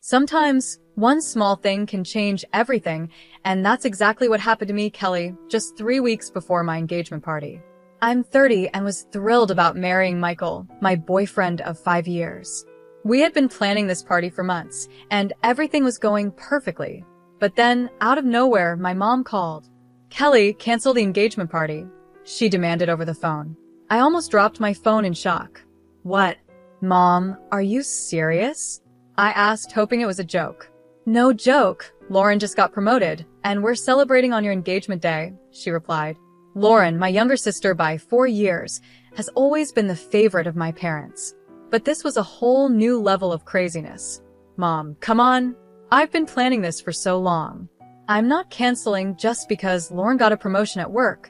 Sometimes, one small thing can change everything, and that's exactly what happened to me, Kelly, just 3 weeks before my engagement party. I'm 30 and was thrilled about marrying Michael, my boyfriend of 5 years. We had been planning this party for months, and everything was going perfectly. But then, out of nowhere, my mom called. "Kelly, cancel the engagement party," she demanded over the phone. I almost dropped my phone in shock. "What? Mom, are you serious?" I asked, hoping it was a joke. "No joke. Lauren just got promoted, and we're celebrating on your engagement day," she replied. Lauren, my younger sister by 4 years, has always been the favorite of my parents. But this was a whole new level of craziness. "Mom, come on. I've been planning this for so long. I'm not canceling just because Lauren got a promotion at work,"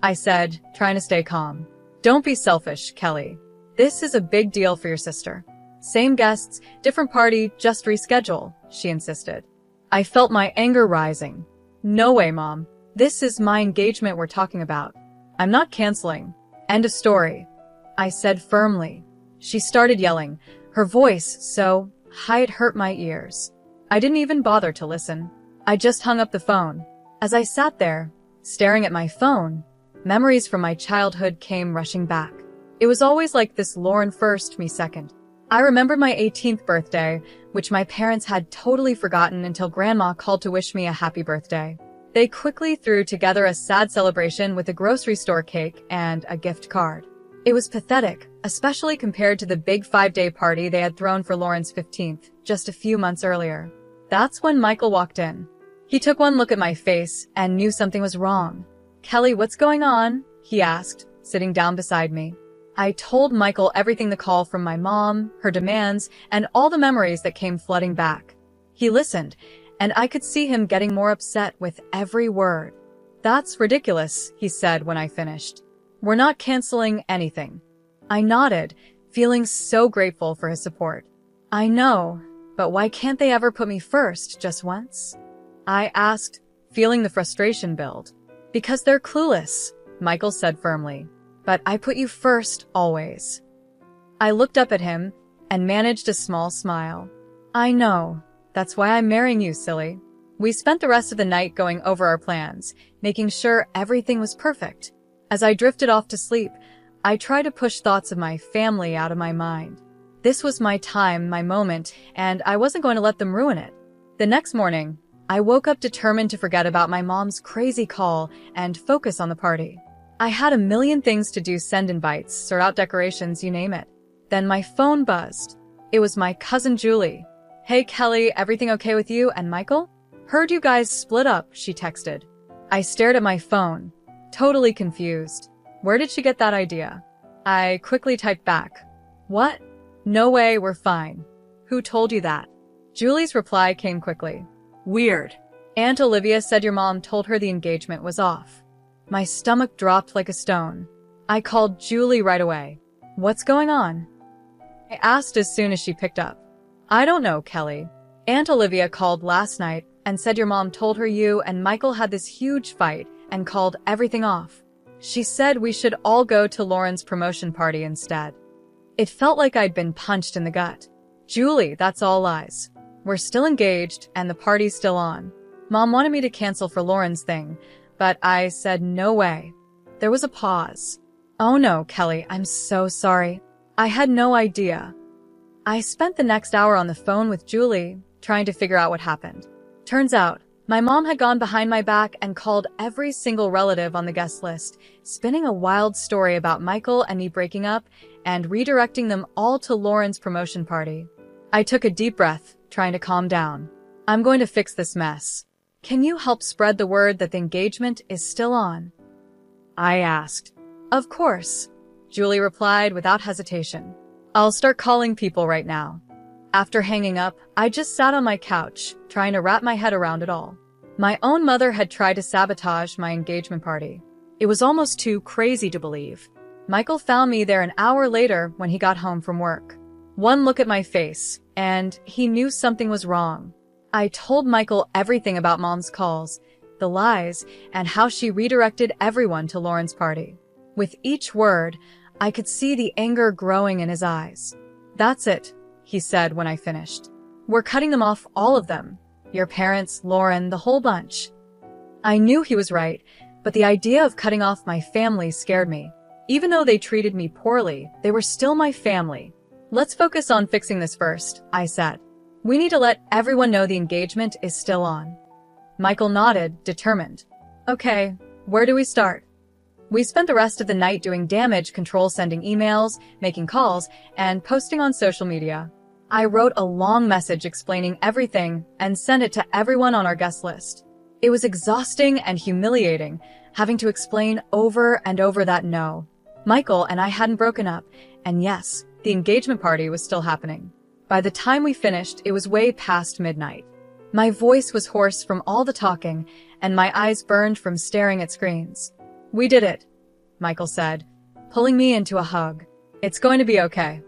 I said, trying to stay calm. "Don't be selfish, Kelly. This is a big deal for your sister. Same guests, different party, just reschedule," she insisted. I felt my anger rising. "No way, Mom. This is my engagement we're talking about. I'm not canceling. End of story," I said firmly. She started yelling, her voice so high it hurt my ears. I didn't even bother to listen. I just hung up the phone. As I sat there, staring at my phone, memories from my childhood came rushing back. It was always like this: Lauren first, me second. I remembered my 18th birthday, which my parents had totally forgotten until Grandma called to wish me a happy birthday. They quickly threw together a sad celebration with a grocery store cake and a gift card. It was pathetic, especially compared to the big 5-day party they had thrown for Lauren's 15th, just a few months earlier. That's when Michael walked in. He took one look at my face and knew something was wrong. "Kelly, what's going on?" he asked, sitting down beside me. I told Michael everything: the call from my mom, her demands, and all the memories that came flooding back. He listened, and I could see him getting more upset with every word. "That's ridiculous," he said when I finished. "We're not canceling anything." I nodded, feeling so grateful for his support. "I know, but why can't they ever put me first just once?" I asked, feeling the frustration build. "Because they're clueless," Michael said firmly. "But I put you first, always." I looked up at him and managed a small smile. "I know. That's why I'm marrying you, silly." We spent the rest of the night going over our plans, making sure everything was perfect. As I drifted off to sleep, I tried to push thoughts of my family out of my mind. This was my time, my moment, and I wasn't going to let them ruin it. The next morning, I woke up determined to forget about my mom's crazy call and focus on the party. I had a million things to do: send invites, sort out decorations, you name it. Then my phone buzzed. It was my cousin Julie. "Hey Kelly, everything okay with you and Michael? Heard you guys split up," she texted. I stared at my phone, totally confused. Where did she get that idea? I quickly typed back, "What? No way, we're fine." "Who told you that?" Julie's reply came quickly. "Weird. Aunt Olivia said your mom told her the engagement was off." My stomach dropped like a stone. I called Julie right away. "What's going on?" I asked as soon as she picked up. "I don't know, Kelly. Aunt Olivia called last night and said your mom told her you and Michael had this huge fight and called everything off. She said we should all go to Lauren's promotion party instead." It felt like I'd been punched in the gut. "Julie, that's all lies. We're still engaged and the party's still on. Mom wanted me to cancel for Lauren's thing, but I said no way." There was a pause. "Oh no, Kelly, I'm so sorry. I had no idea." I spent the next hour on the phone with Julie, trying to figure out what happened. Turns out, my mom had gone behind my back and called every single relative on the guest list, spinning a wild story about Michael and me breaking up and redirecting them all to Lauren's promotion party. I took a deep breath, trying to calm down. "I'm going to fix this mess. Can you help spread the word that the engagement is still on?" I asked. "Of course," Julie replied without hesitation. "I'll start calling people right now." After hanging up, I just sat on my couch, trying to wrap my head around it all. My own mother had tried to sabotage my engagement party. It was almost too crazy to believe. Michael found me there an hour later when he got home from work. One look at my face, and he knew something was wrong. I told Michael everything about Mom's calls, the lies, and how she redirected everyone to Lauren's party. With each word, I could see the anger growing in his eyes. "That's it," he said when I finished. We're cutting them off, all of them. Your parents, Lauren, the whole bunch. I knew he was right, but the idea of cutting off my family scared me. Even though they treated me poorly, they were still my family. Let's focus on fixing this first, I said. We need to let everyone know the engagement is still on. Michael nodded, determined. Okay, where do we start? We spent the rest of the night doing damage control, sending emails, making calls, and posting on social media. I wrote a long message explaining everything and sent it to everyone on our guest list. It was exhausting and humiliating, having to explain over and over that no, Michael and I hadn't broken up, and yes, the engagement party was still happening. By the time we finished, it was way past midnight. My voice was hoarse from all the talking, and my eyes burned from staring at screens. We did it, Michael said, pulling me into a hug. It's going to be okay.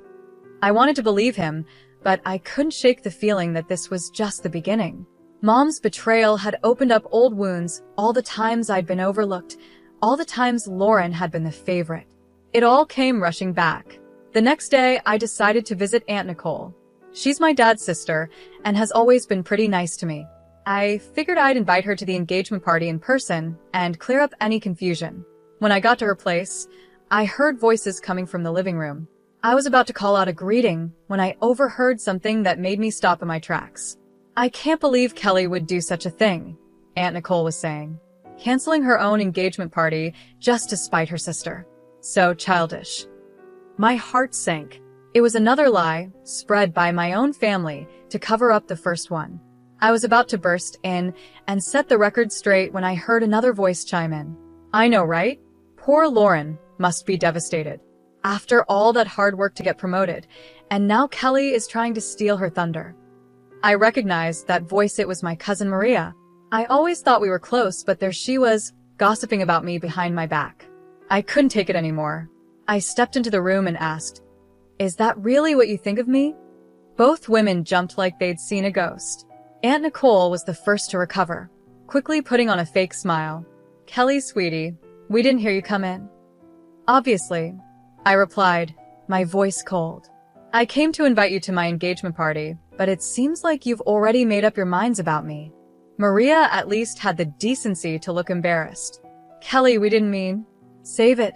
I wanted to believe him, but I couldn't shake the feeling that this was just the beginning. Mom's betrayal had opened up old wounds, all the times I'd been overlooked, all the times Lauren had been the favorite. It all came rushing back. The next day, I decided to visit Aunt Nicole. She's my dad's sister and has always been pretty nice to me. I figured I'd invite her to the engagement party in person and clear up any confusion. When I got to her place, I heard voices coming from the living room. I was about to call out a greeting when I overheard something that made me stop in my tracks. I can't believe Kelly would do such a thing, Aunt Nicole was saying. Canceling her own engagement party just to spite her sister. So childish. My heart sank. It was another lie, spread by my own family, to cover up the first one. I was about to burst in and set the record straight when I heard another voice chime in. I know, right? Poor Lauren must be devastated. After all that hard work to get promoted, and now Kelly is trying to steal her thunder. I recognized that voice. It was my cousin Maria. I always thought we were close, but there she was, gossiping about me behind my back. I couldn't take it anymore. I stepped into the room and asked, "Is that really what you think of me?" Both women jumped like they'd seen a ghost. Aunt Nicole was the first to recover, quickly putting on a fake smile. "Kelly, sweetie, we didn't hear you come in." "Obviously," I replied, my voice cold. "I came to invite you to my engagement party, but it seems like you've already made up your minds about me." Maria at least had the decency to look embarrassed. "Kelly, we didn't mean..." "Save it."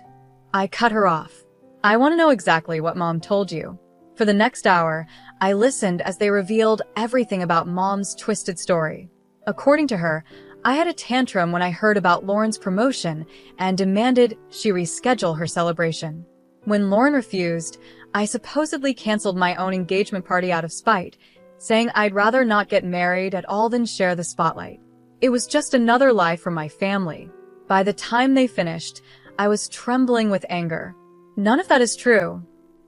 I cut her off. "I want to know exactly what Mom told you." For the next hour, I listened as they revealed everything about Mom's twisted story. According to her, I had a tantrum when I heard about Lauren's promotion and demanded she reschedule her celebration. When Lauren refused, I supposedly canceled my own engagement party out of spite, saying I'd rather not get married at all than share the spotlight. It was just another lie from my family. By the time they finished, I was trembling with anger. "None of that is true,"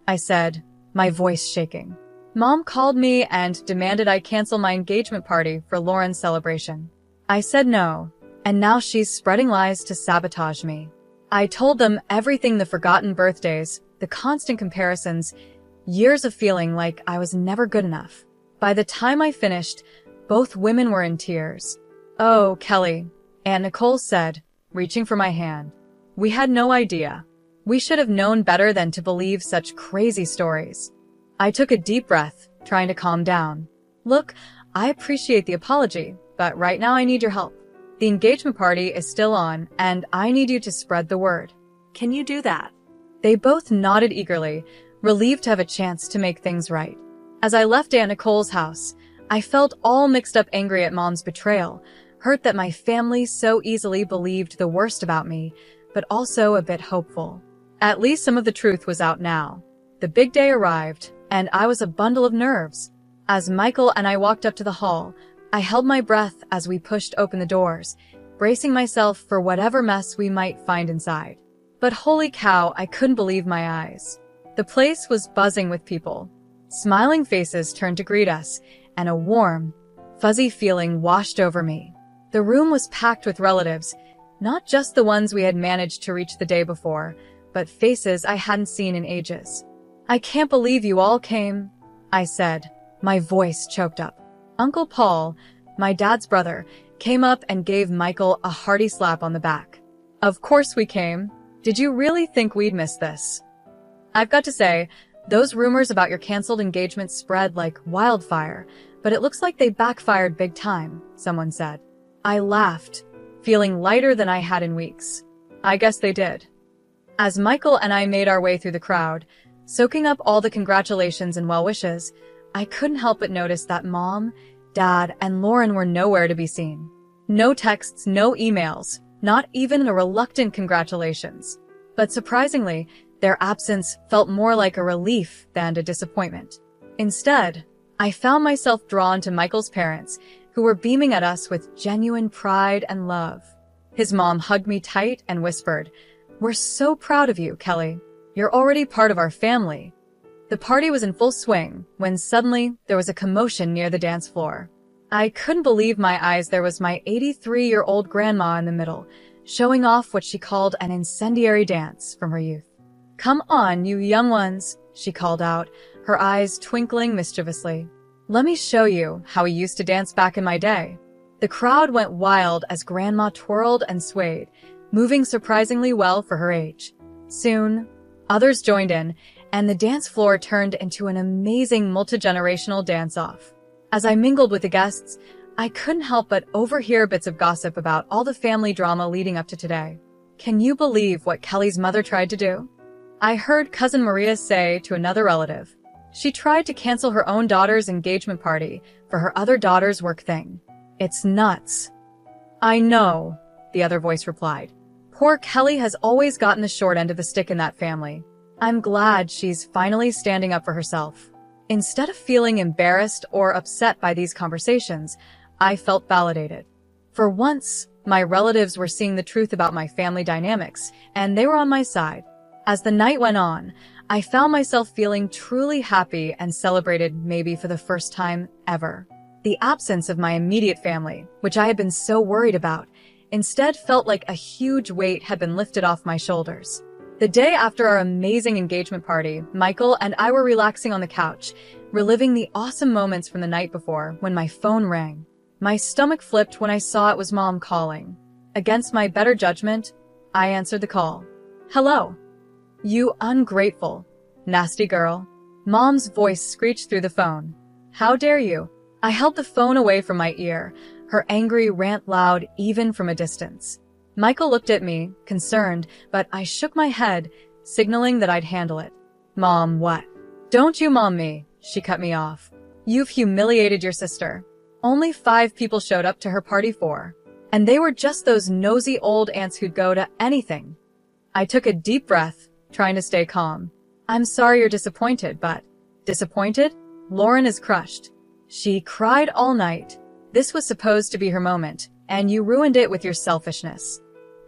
I said, my voice shaking. "Mom called me and demanded I cancel my engagement party for Lauren's celebration. I said no, and now she's spreading lies to sabotage me." I told them everything: the forgotten birthdays, the constant comparisons, years of feeling like I was never good enough. By the time I finished, both women were in tears. "Oh, Kelly," Aunt Nicole said, reaching for my hand. "We had no idea. We should have known better than to believe such crazy stories." I took a deep breath, trying to calm down. "Look, I appreciate the apology, but right now I need your help. The engagement party is still on, and I need you to spread the word. Can you do that?" They both nodded eagerly, relieved to have a chance to make things right. As I left Aunt Nicole's house, I felt all mixed up, angry at Mom's betrayal, hurt that my family so easily believed the worst about me, but also a bit hopeful. At least some of the truth was out now. The big day arrived, and I was a bundle of nerves. As Michael and I walked up to the hall, I held my breath as we pushed open the doors, bracing myself for whatever mess we might find inside. But holy cow, I couldn't believe my eyes. The place was buzzing with people. Smiling faces turned to greet us, and a warm, fuzzy feeling washed over me. The room was packed with relatives, not just the ones we had managed to reach the day before, but faces I hadn't seen in ages. "I can't believe you all came," I said, my voice choked up. Uncle Paul, my dad's brother, came up and gave Michael a hearty slap on the back. "Of course we came. Did you really think we'd miss this?" "I've got to say, those rumors about your canceled engagement spread like wildfire, But it looks like they backfired big time, someone said. I laughed, feeling lighter than I had in weeks. I guess they did. As Michael and I made our way through the crowd, soaking up all the congratulations and well wishes, I couldn't help but notice that Mom, Dad, and Lauren were nowhere to be seen. No texts, no emails, not even a reluctant congratulations. But surprisingly, their absence felt more like a relief than a disappointment. Instead, I found myself drawn to Michael's parents, who were beaming at us with genuine pride and love. His mom hugged me tight and whispered, "We're so proud of you, Kelly. You're already part of our family." The party was in full swing when suddenly there was a commotion near the dance floor. I couldn't believe my eyes. There was my 83-year-old grandma in the middle, showing off what she called an incendiary dance from her youth. "Come on, you young ones," she called out, her eyes twinkling mischievously. "Let me show you how we used to dance back in my day." The crowd went wild as Grandma twirled and swayed, moving surprisingly well for her age. Soon, others joined in, and the dance floor turned into an amazing multi-generational dance-off. As I mingled with the guests, I couldn't help but overhear bits of gossip about all the family drama leading up to today. "Can you believe what Kelly's mother tried to do?" I heard Cousin Maria say to another relative. "She tried to cancel her own daughter's engagement party for her other daughter's work thing. It's nuts." "I know," the other voice replied. "Poor Kelly has always gotten the short end of the stick in that family. I'm glad she's finally standing up for herself." Instead of feeling embarrassed or upset by these conversations, I felt validated. For once, my relatives were seeing the truth about my family dynamics, and they were on my side. As the night went on, I found myself feeling truly happy and celebrated maybe for the first time ever. The absence of my immediate family, which I had been so worried about, instead felt like a huge weight had been lifted off my shoulders. The day after our amazing engagement party, Michael and I were relaxing on the couch, reliving the awesome moments from the night before when my phone rang. My stomach flipped when I saw it was Mom calling. Against my better judgment, I answered the call. "Hello." "You ungrateful, nasty girl." Mom's voice screeched through the phone. "How dare you?" I held the phone away from my ear, her angry rant loud even from a distance. Michael looked at me, concerned, but I shook my head, signaling that I'd handle it. "Mom, what?" "Don't you mom me," she cut me off. "You've humiliated your sister. Only 5 people showed up to her party for, and they were just those nosy old aunts who'd go to anything." I took a deep breath, trying to stay calm. "I'm sorry you're disappointed, but..." "Disappointed?" "Lauren is crushed. She cried all night. This was supposed to be her moment, and you ruined it with your selfishness."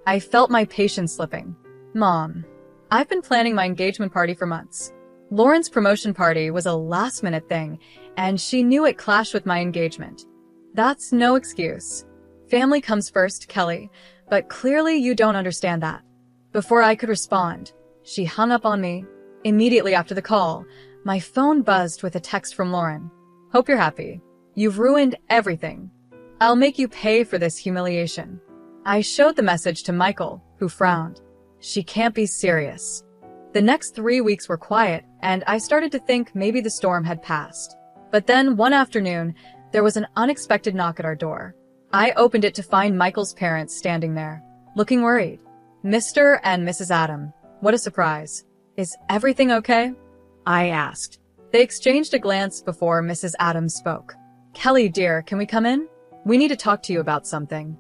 I felt my patience slipping. "Mom, I've been planning my engagement party for months. Lauren's promotion party was a last-minute thing, and she knew it clashed with my engagement. That's no excuse. Family comes first, Kelly, but clearly you don't understand that." Before I could respond, she hung up on me. Immediately after the call, my phone buzzed with a text from Lauren. "Hope you're happy. You've ruined everything. I'll make you pay for this humiliation." I showed the message to Michael, who frowned. She can't be serious. The next 3 weeks were quiet, and I started to think maybe the storm had passed. But then, one afternoon, there was an unexpected knock at our door. I opened it to find Michael's parents standing there, looking worried. "Mr. and Mrs. Adam, what a surprise. Is everything okay?" I asked. They exchanged a glance before Mrs. Adams spoke. "Kelly, dear, can we come in? We need to talk to you about something."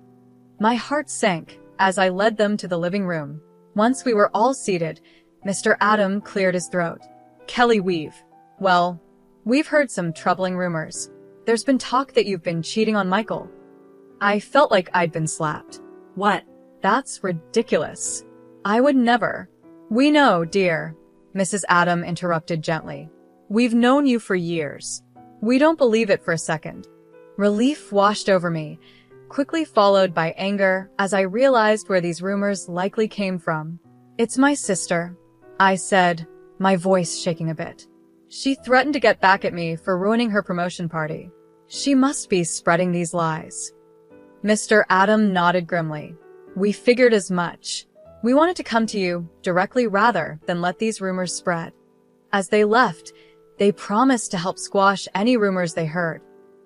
My heart sank as I led them to the living room. Once we were all seated, Mr. Adam cleared his throat. "Kelly, we've heard some troubling rumors. There's been talk that you've been cheating on Michael." I felt like I'd been slapped. "What? That's ridiculous. I would never." "We know, dear," Mrs. Adam interrupted gently. "We've known you for years. We don't believe it for a second." Relief washed over me, quickly followed by anger as I realized where these rumors likely came from. "It's my sister," I said, my voice shaking a bit. "She threatened to get back at me for ruining her promotion party. She must be spreading these lies." Mr. Adam nodded grimly. "We figured as much. We wanted to come to you directly rather than let these rumors spread." As they left, they promised to help squash any rumors they heard.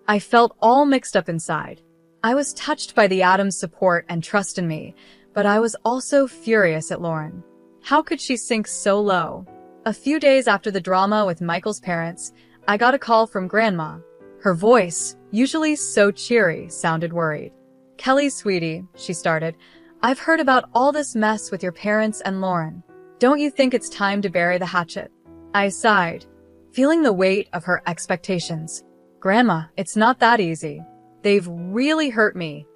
I felt all mixed up inside. I was touched by the Adams' support and trust in me, but I was also furious at Lauren. How could she sink so low? A few days after the drama with Michael's parents, I got a call from Grandma. Her voice, usually so cheery, sounded worried. "Kelly, sweetie," she started, "I've heard about all this mess with your parents and Lauren. Don't you think it's time to bury the hatchet?" I sighed, feeling the weight of her expectations. "Grandma, it's not that easy. They've really hurt me."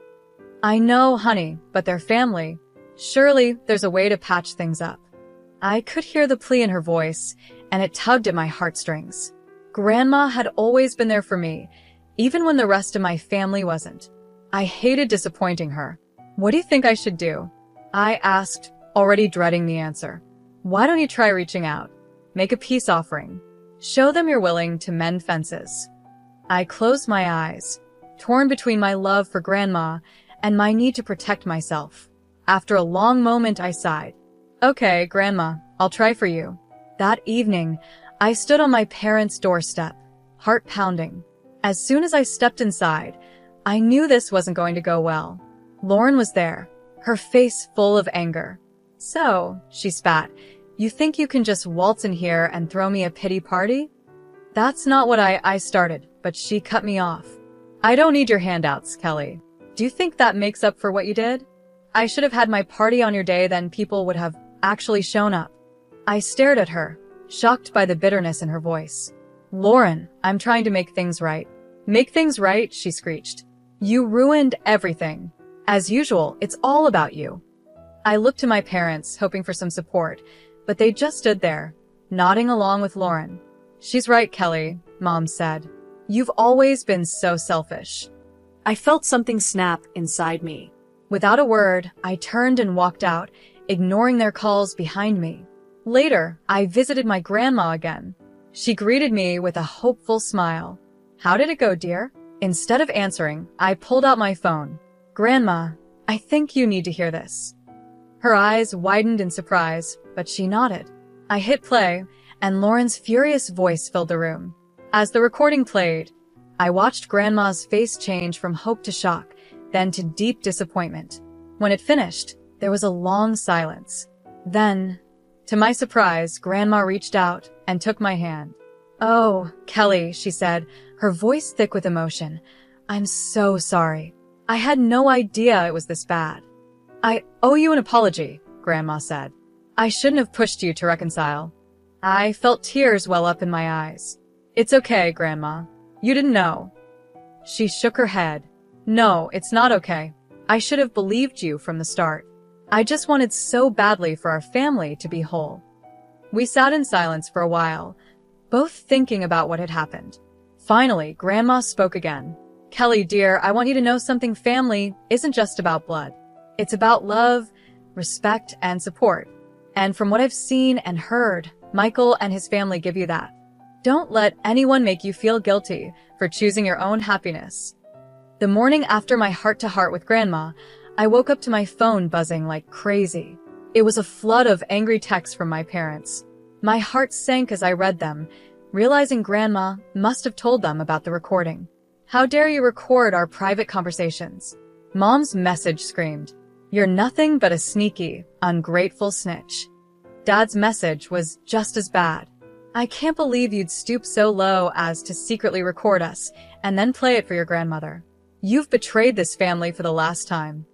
"I know, honey, but they're family. Surely there's a way to patch things up." I could hear the plea in her voice, and it tugged at my heartstrings. Grandma had always been there for me, even when the rest of my family wasn't. I hated disappointing her. "What do you think I should do?" I asked, already dreading the answer. "Why don't you try reaching out? Make a peace offering. Show them you're willing to mend fences." I closed my eyes, torn between my love for Grandma and my need to protect myself. After a long moment, I sighed. "Okay, Grandma, I'll try for you." That evening, I stood on my parents' doorstep, heart pounding. As soon as I stepped inside, I knew this wasn't going to go well. Lauren was there, her face full of anger. "So," she spat, "you think you can just waltz in here and throw me a pity party?" "That's not what I started," but she cut me off. "I don't need your handouts, Kelly. Do you think that makes up for what you did? I should have had my party on your day, then people would have actually shown up." I stared at her, shocked by the bitterness in her voice. "Lauren, I'm trying to make things right." "Make things right?" she screeched. "You ruined everything. As usual, it's all about you." I looked to my parents, hoping for some support, but they just stood there, nodding along with Lauren. "She's right, Kelly," Mom said. "You've always been so selfish." I felt something snap inside me. Without a word, I turned and walked out, ignoring their calls behind me. Later, I visited my grandma again. She greeted me with a hopeful smile. "How did it go, dear?" Instead of answering, I pulled out my phone. "Grandma, I think you need to hear this." Her eyes widened in surprise, but she nodded. I hit play, and Lauren's furious voice filled the room. As the recording played, I watched Grandma's face change from hope to shock, then to deep disappointment. When it finished, there was a long silence. Then, to my surprise, Grandma reached out and took my hand. "Oh, Kelly," she said, her voice thick with emotion. "I'm so sorry. I had no idea it was this bad." "I owe you an apology," Grandma said. "I shouldn't have pushed you to reconcile." I felt tears well up in my eyes. "It's okay, Grandma. You didn't know." She shook her head. "No, it's not okay. I should have believed you from the start. I just wanted so badly for our family to be whole." We sat in silence for a while, both thinking about what had happened. Finally, Grandma spoke again. "Kelly, dear, I want you to know something. Family isn't just about blood. It's about love, respect, and support. And from what I've seen and heard, Michael and his family give you that. Don't let anyone make you feel guilty for choosing your own happiness." The morning after my heart-to-heart with Grandma, I woke up to my phone buzzing like crazy. It was a flood of angry texts from my parents. My heart sank as I read them, realizing Grandma must have told them about the recording. "How dare you record our private conversations?" Mom's message screamed. "You're nothing but a sneaky, ungrateful snitch." Dad's message was just as bad. "I can't believe you'd stoop so low as to secretly record us and then play it for your grandmother. You've betrayed this family for the last time."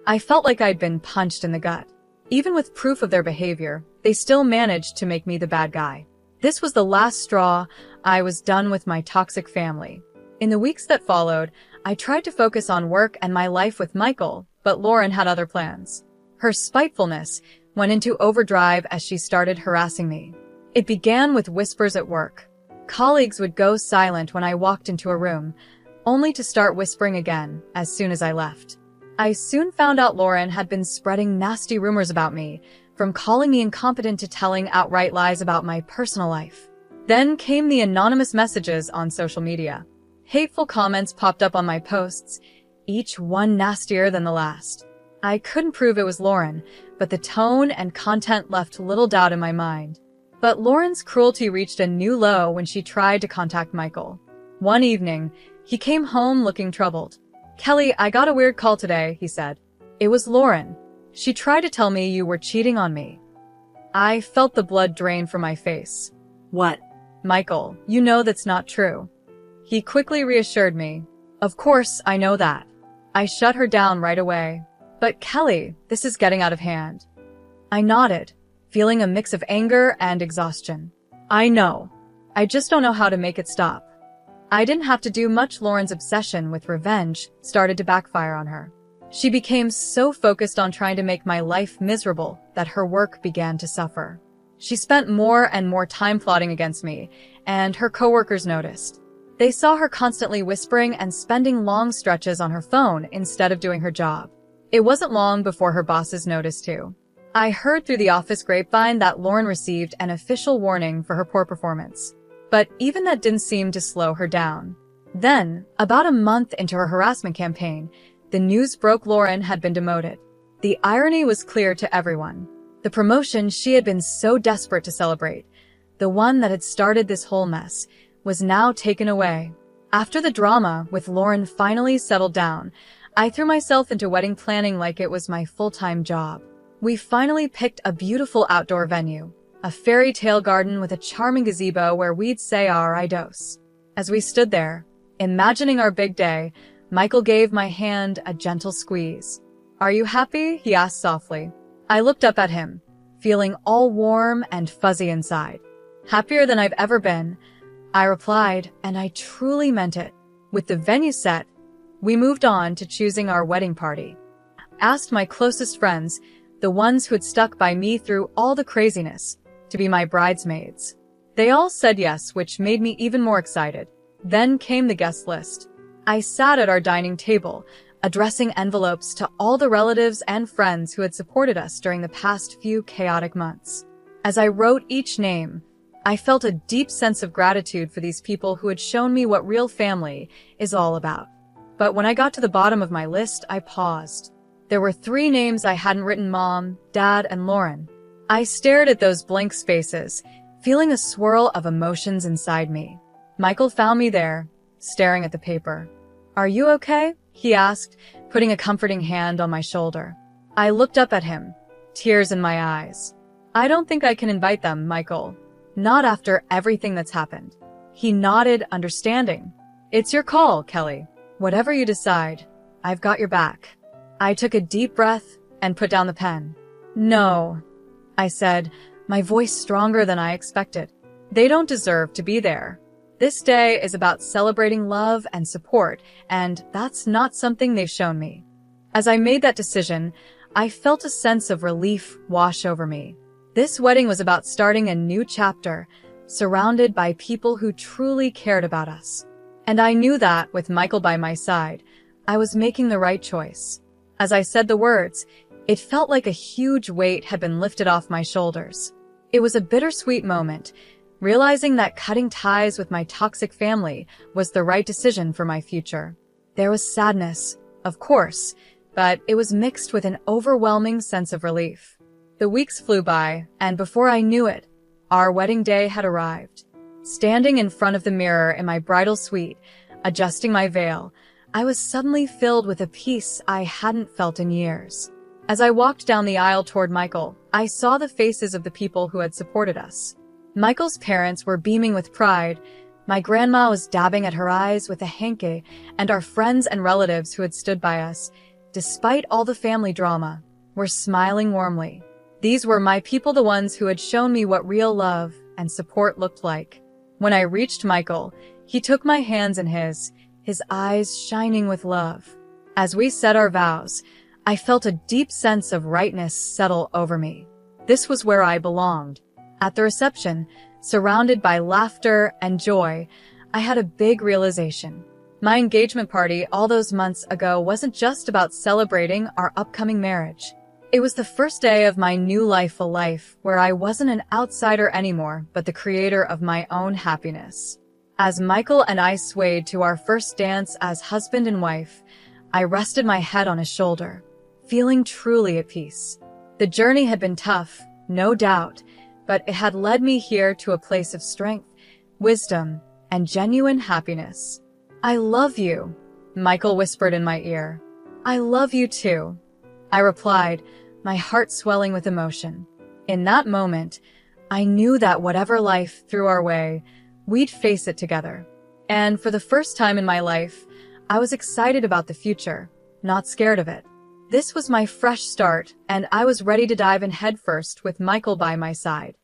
I felt like I'd been punched in the gut. Even with proof of their behavior, they still managed to make me the bad guy. This was the last straw. I was done with my toxic family. In the weeks that followed, I tried to focus on work and my life with Michael, but Lauren had other plans. Her spitefulness went into overdrive as she started harassing me. It began with whispers at work. Colleagues would go silent when I walked into a room, only to start whispering again as soon as I left. I soon found out Lauren had been spreading nasty rumors about me, from calling me incompetent to telling outright lies about my personal life. Then came the anonymous messages on social media. Hateful comments popped up on my posts, each one nastier than the last. I couldn't prove it was Lauren, but the tone and content left little doubt in my mind. But Lauren's cruelty reached a new low when she tried to contact Michael. One evening, He came home looking troubled. "Kelly, I got a weird call today," he said. "It was Lauren. She tried to tell me you were cheating on me." I felt the blood drain from my face. What? "Michael, you know that's not true." He quickly reassured me. "Of course, I know that." I shut her down right away. "But Kelly, this is getting out of hand." I nodded, feeling a mix of anger and exhaustion. "I know. I just don't know how to make it stop." I didn't have to do much. Lauren's obsession with revenge started to backfire on her. She became so focused on trying to make my life miserable that her work began to suffer. She spent more and more time plotting against me, and her coworkers noticed. They saw her constantly whispering and spending long stretches on her phone instead of doing her job. It wasn't long before her bosses noticed too. I heard through the office grapevine that Lauren received an official warning for her poor performance. But even that didn't seem to slow her down. Then, about a month into her harassment campaign, the news broke Lauren had been demoted. The irony was clear to everyone. The promotion she had been so desperate to celebrate, the one that had started this whole mess, was now taken away. After the drama with Lauren finally settled down, I threw myself into wedding planning like it was my full-time job. We finally picked a beautiful outdoor venue, a fairy tale garden with a charming gazebo where we'd say our I dos. As we stood there, imagining our big day, Michael gave my hand a gentle squeeze. "Are you happy?" he asked softly. I looked up at him, feeling all warm and fuzzy inside. "Happier than I've ever been," I replied, and I truly meant it. With the venue set, we moved on to choosing our wedding party. I asked my closest friends, the ones who had stuck by me through all the craziness, to be my bridesmaids. They all said yes, which made me even more excited. Then came the guest list. I sat at our dining table, addressing envelopes to all the relatives and friends who had supported us during the past few chaotic months. As I wrote each name, I felt a deep sense of gratitude for these people who had shown me what real family is all about. But when I got to the bottom of my list, I paused. There were 3 names I hadn't written: Mom, Dad, and Lauren. I stared at those blank spaces, feeling a swirl of emotions inside me. Michael found me there, staring at the paper. "Are you okay?" he asked, putting a comforting hand on my shoulder. I looked up at him, tears in my eyes. "I don't think I can invite them, Michael. Not after everything that's happened." He nodded, understanding. "It's your call, Kelly. Whatever you decide, I've got your back." I took a deep breath and put down the pen. "No," I said, my voice stronger than I expected. "They don't deserve to be there. This day is about celebrating love and support, and that's not something they've shown me." As I made that decision, I felt a sense of relief wash over me. This wedding was about starting a new chapter, surrounded by people who truly cared about us. And I knew that, with Michael by my side, I was making the right choice. As I said the words, it felt like a huge weight had been lifted off my shoulders. It was a bittersweet moment, realizing that cutting ties with my toxic family was the right decision for my future. There was sadness, of course, but it was mixed with an overwhelming sense of relief. The weeks flew by, and before I knew it, our wedding day had arrived. Standing in front of the mirror in my bridal suite, adjusting my veil, I was suddenly filled with a peace I hadn't felt in years. As I walked down the aisle toward Michael, I saw the faces of the people who had supported us. Michael's parents were beaming with pride, my grandma was dabbing at her eyes with a hanky, and our friends and relatives who had stood by us, despite all the family drama, were smiling warmly. These were my people, the ones who had shown me what real love and support looked like. When I reached Michael, he took my hands in his eyes shining with love. As we said our vows, I felt a deep sense of rightness settle over me. This was where I belonged. At the reception, surrounded by laughter and joy, I had a big realization. My engagement party all those months ago wasn't just about celebrating our upcoming marriage. It was the first day of my new life, a life where I wasn't an outsider anymore, but the creator of my own happiness. As Michael and I swayed to our first dance as husband and wife, I rested my head on his shoulder, feeling truly at peace. The journey had been tough, no doubt, but it had led me here to a place of strength, wisdom, and genuine happiness. I love you, Michael whispered in my ear. I love you too, I replied, my heart swelling with emotion. In that moment, I knew that whatever life threw our way, we'd face it together. And for the first time in my life, I was excited about the future, not scared of it. This was my fresh start, and I was ready to dive in headfirst with Michael by my side.